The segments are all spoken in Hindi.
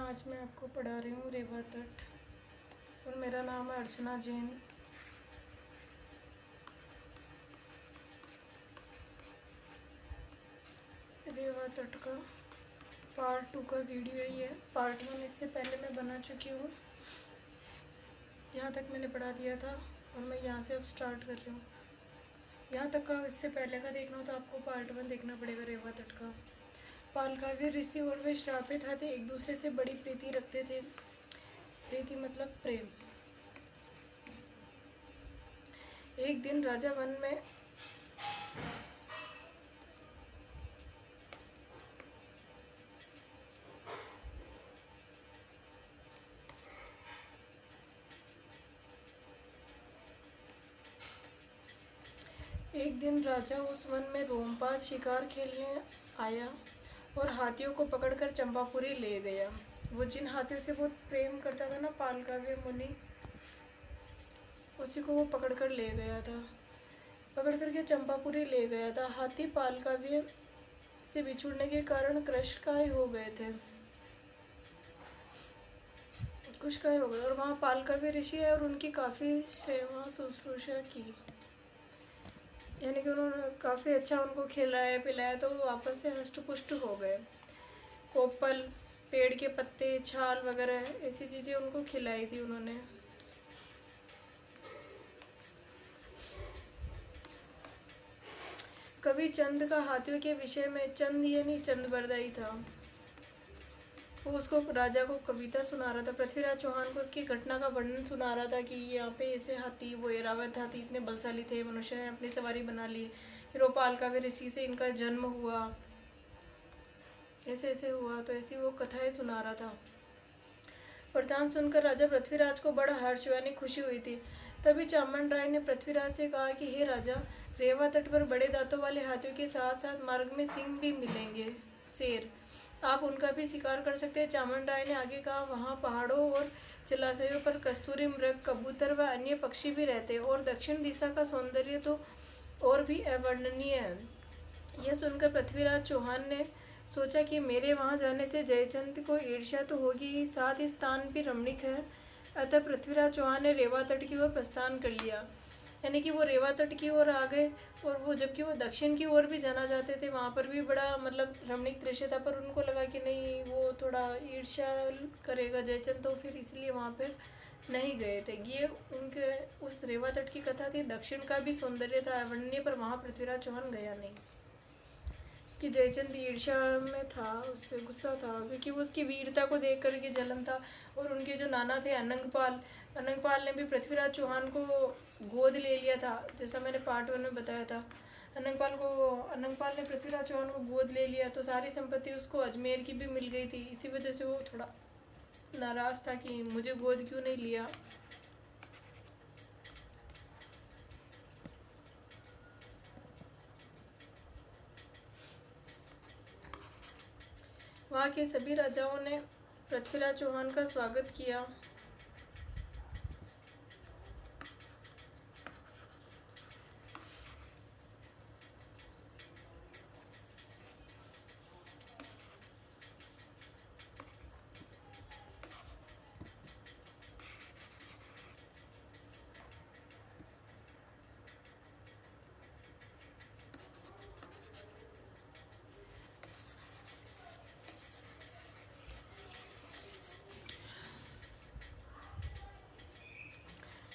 आज मैं आपको पढ़ा रही हूँ रेवा तट और मेरा नाम है अर्चना जैन। रेवा तट का पार्ट 2 का वीडियो ही है। पार्ट 1 इससे पहले मैं बना चुकी हूँ, यहाँ तक मैंने पढ़ा दिया था और मैं यहाँ से अब स्टार्ट कर रही हूँ। यहाँ तक का इससे पहले का देखना हो तो आपको पार्ट 1 देखना पड़ेगा रेवा तट का। पालकाव्य ऋषि और वे श्रापित थे, एक दूसरे से बड़ी प्रीति रखते थे। प्रीति मतलब प्रेम। एक दिन राजा वन में राजा उस वन में रोमपाद शिकार खेलने आया और हाथियों को पकड़कर चंपापुरी ले गया। वो जिन हाथियों से बहुत प्रेम करता था ना, पालकाव्य मुनि, उसी को वो पकड़कर ले गया था, पकड़ करके चंपापुरी ले गया था। हाथी पालकाव्य से बिछुड़ने के कारण कृशकाय हो गए थे, कुशकाय हो गए, और वहाँ पालकाव्य ऋषि है और उनकी काफ़ी सेवा शुश्रूषा की, यानी कि उन्होंने काफ़ी अच्छा उनको खिलाया पिलाया, तो वो वापस से हष्ट पुष्ट हो गए। कोपल, पेड़ के पत्ते, छाल वगैरह ऐसी चीज़ें उनको खिलाई थी उन्होंने। कवि चंद का हाथियों के विषय में, चंद यानी चंद बरदाई था, वो उसको राजा को कविता सुना रहा था। पृथ्वीराज चौहान को उसकी घटना का वर्णन सुना रहा था कि यहाँ पे ऐसे हाथी, वो एरावत हाथी इतने बलशाली थे, मनुष्य ने अपनी सवारी बना ली, फिर वो पालकाव्य ऋषि से इनका जन्म हुआ, ऐसे ऐसे हुआ, तो ऐसी वो कथाएं सुना रहा था। वृतांत सुनकर राजा पृथ्वीराज को बड़ा हर्ष यानी खुशी हुई थी। तभी चामन राय ने पृथ्वीराज से कहा कि हे राजा, रेवा तट पर बड़े दांतों वाले हाथियों के साथ साथ मार्ग में सिंह भी मिलेंगे, शेर, आप उनका भी शिकार कर सकते हैं। चामन राय ने आगे कहा, वहाँ पहाड़ों और जलाशयों पर कस्तूरी मृग, कबूतर व अन्य पक्षी भी रहते हैं और दक्षिण दिशा का सौंदर्य तो और भी अवर्णनीय है। यह सुनकर पृथ्वीराज चौहान ने सोचा कि मेरे वहाँ जाने से जयचंद को ईर्ष्या तो होगी ही, साथ ही स्थान भी रमणीक है। अतः पृथ्वीराज चौहान ने रेवा तट की ओर प्रस्थान कर लिया, यानी कि वो रेवा तट की ओर आ गए, और वो जबकि वो दक्षिण की ओर भी जाना चाहते थे, वहाँ पर भी बड़ा मतलब रमणीक दृश्य था, पर उनको लगा कि नहीं, वो थोड़ा ईर्ष्या करेगा जयचंद, तो फिर इसलिए वहाँ पर नहीं गए थे। ये उनके उस रेवा तट की कथा थी। दक्षिण का भी सौंदर्य था अवर्णनीय, पर वहाँ पृथ्वीराज चौहान गया नहीं कि जयचंद ईर्ष्या में था, उससे गुस्सा था, क्योंकि वो उसकी वीरता को देख करके जलन था। और उनके जो नाना थे अनंगपाल ने भी पृथ्वीराज चौहान को गोद ले लिया था, जैसा मैंने पार्ट 1 में बताया था। अनंगपाल ने पृथ्वीराज चौहान को गोद ले लिया, तो सारी संपत्ति उसको अजमेर की भी मिल गई थी। इसी वजह से वो थोड़ा नाराज़ था कि मुझे गोद क्यों नहीं लिया। वहाँ के सभी राजाओं ने पृथ्वीराज चौहान का स्वागत किया।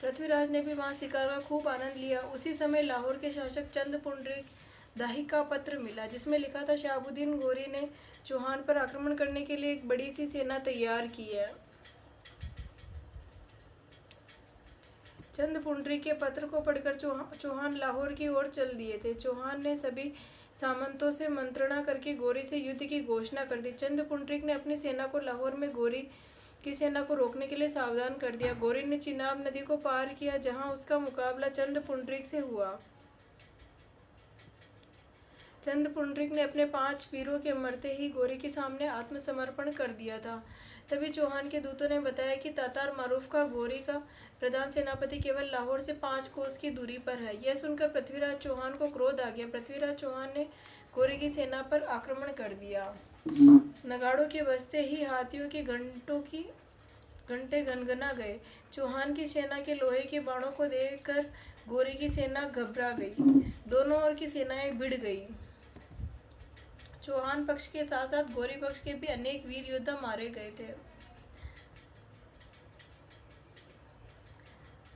पृथ्वीराज ने भी वहाँ शिकार का खूब आनंद लिया। उसी समय लाहौर के शासक चंद पुंडरीक दाही का पत्र मिला, जिसमें लिखा था, शहाबुद्दीन गोरी ने चौहान पर आक्रमण करने के लिए एक बड़ी सी सेना तैयार की है। चंद पुंडरीक के पत्र को पढ़कर चौहान लाहौर की ओर चल दिए थे। चौहान ने सभी सामंतों से मंत्रणा करके गोरी से युद्ध की घोषणा कर दी। चंद पुंडरीक ने अपनी सेना को लाहौर में गोरी की सेना को रोकने के लिए सावधान कर दिया। गोरी ने चिनाब नदी को पार किया, जहां उसका मुकाबला चंद पुंडरीक से हुआ। चंद पुंडरीक ने अपने 5 वीरों के मरते ही गोरी के सामने आत्मसमर्पण कर दिया था। तभी चौहान के दूतों ने बताया कि तातार मारूफ का गोरी का प्रधान सेनापति केवल लाहौर से 5 कोस की दूरी पर है। यह सुनकर पृथ्वीराज चौहान को क्रोध आ गया। पृथ्वीराज चौहान ने गोरी की सेना पर आक्रमण कर दिया। नगाड़ों के बजते ही हाथियों के घंटे गनगना गए। चौहान की सेना के लोहे के बाणों को देखकर गोरी की सेना घबरा गई। दोनों ओर की सेनाएं भिड़ गई। चौहान पक्ष के साथ साथ गोरी पक्ष के भी अनेक वीर योद्धा मारे गए थे।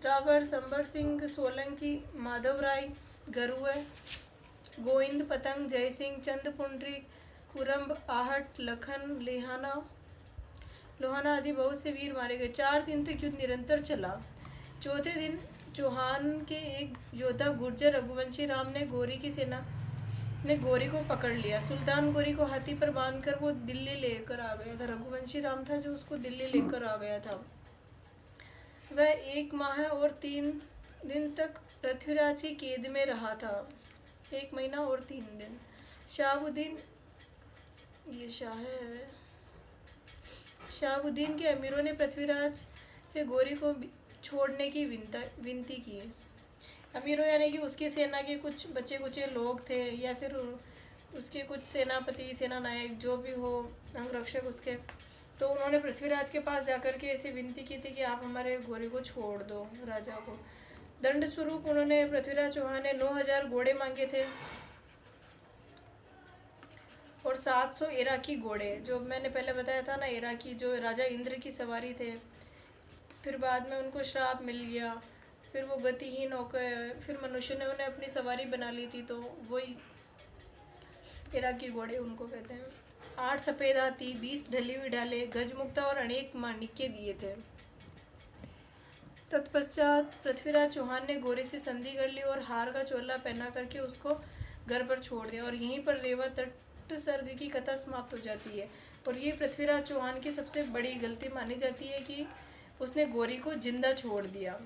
रावण, संबर सिंह सोलंकी, माधव राय गरुड़, गोविंद पतंग, जय सिंह, चंद पुंडरीक, कुरम्ब, आहट, लखन, लोहाना आदि बहुत से वीर मारे गए। 4 दिन तक युद्ध निरंतर चला। चौथे दिन चौहान के एक योद्धा गुर्जर रघुवंशी राम ने गोरी की सेना ने गोरी को पकड़ लिया। सुल्तान गोरी को हाथी पर बांधकर वो दिल्ली लेकर आ गया था। रघुवंशी राम था जो उसको दिल्ली लेकर आ गया था। वह 1 माह और 3 दिन तक पृथ्वीराज की कैद में रहा था। 1 महीना और 3 दिन। शहाबुद्दीन, ये शाह है, शहाबुद्दीन के अमीरों ने पृथ्वीराज से गोरी को छोड़ने की विनती की। अमीरों यानी कि उसकी सेना के कुछ बचे कुचे लोग थे या फिर उसके कुछ सेनापति, सेना नायक जो भी हो, अंगरक्षक उसके, तो उन्होंने पृथ्वीराज के पास जाकर के ऐसी विनती की थी कि आप हमारे गोरी को छोड़ दो, राजा को। दंड स्वरूप उन्होंने पृथ्वीराज चौहान ने 9000 घोड़े मांगे थे और 700 इराकी घोड़े, जो मैंने पहले बताया था ना, इराकी जो राजा इंद्र की सवारी थे। फिर बाद में उनको श्राप मिल गया, फिर वो गतिहीन होकर फिर मनुष्य ने उन्हें अपनी सवारी बना ली थी, तो वही इराकी घोड़े उनको कहते हैं। 8 सफ़ेद हाथी, 20 ढली हुई ढाले, गजमुक्ता और अनेक माणिक्य दिए थे। तत्पश्चात पृथ्वीराज चौहान ने गोरी से संधि कर ली और हार का चोला पहना करके उसको घर पर छोड़ दिया। और यहीं पर रेवा तट सर्ग की कथा समाप्त हो जाती है। और ये पृथ्वीराज चौहान की सबसे बड़ी गलती मानी जाती है कि उसने गोरी को जिंदा छोड़ दिया।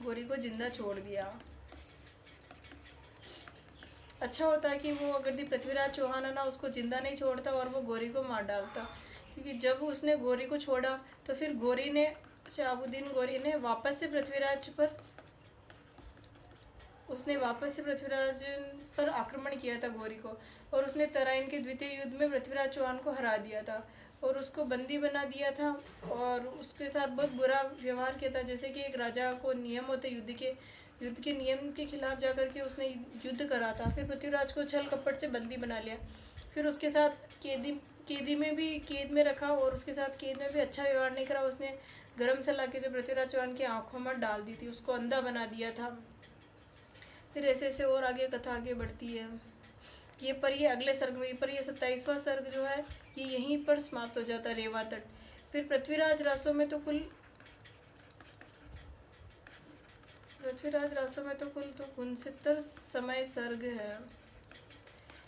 गोरी को जिंदा छोड़ दिया। अच्छा होता कि वो अगर पृथ्वीराज चौहान है ना, उसको जिंदा नहीं छोड़ता और वो गोरी को मार डालता, क्योंकि जब उसने गोरी को छोड़ा तो फिर शहाबुद्दीन गोरी ने वापस से पृथ्वीराज पर आक्रमण किया था गोरी को, और उसने तराइन के द्वितीय युद्ध में पृथ्वीराज चौहान को हरा दिया था और उसको बंदी बना दिया था और उसके साथ बहुत बुरा व्यवहार किया था। जैसे कि एक राजा को नियम होते युद्ध के नियम के खिलाफ जाकर के उसने युद्ध करा था। फिर पृथ्वीराज को छल कपट से बंदी बना लिया, फिर उसके साथ कैद में रखा और उसके साथ कैद में भी अच्छा व्यवहार नहीं करा। उसने गरम सला के जो पृथ्वीराज चौहान की आंखों में डाल दी थी, उसको अंधा बना दिया था। फिर ऐसे ऐसे और आगे कथा आगे बढ़ती है। ये अगले सर्ग में, पर ये 27वां सर्ग जो है ये यहीं पर समाप्त हो जाता है, रेवा तट। फिर पृथ्वीराज रासों में तो कुल 69 समय सर्ग है,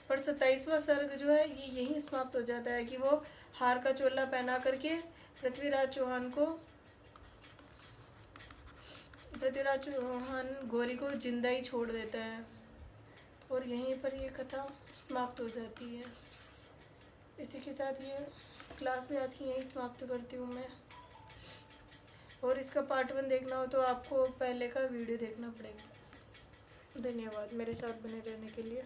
पर 27वां सर्ग जो है ये यहीं समाप्त हो जाता है कि वो हार का चोला पहना करके पृथ्वीराज चौहान गोरी को जिंदा ही छोड़ देता है और यहीं पर ये कथा समाप्त हो जाती है। इसी के साथ ये क्लास भी आज की यहीं समाप्त करती हूँ मैं। और इसका पार्ट 1 देखना हो तो आपको पहले का वीडियो देखना पड़ेगा। धन्यवाद मेरे साथ बने रहने के लिए।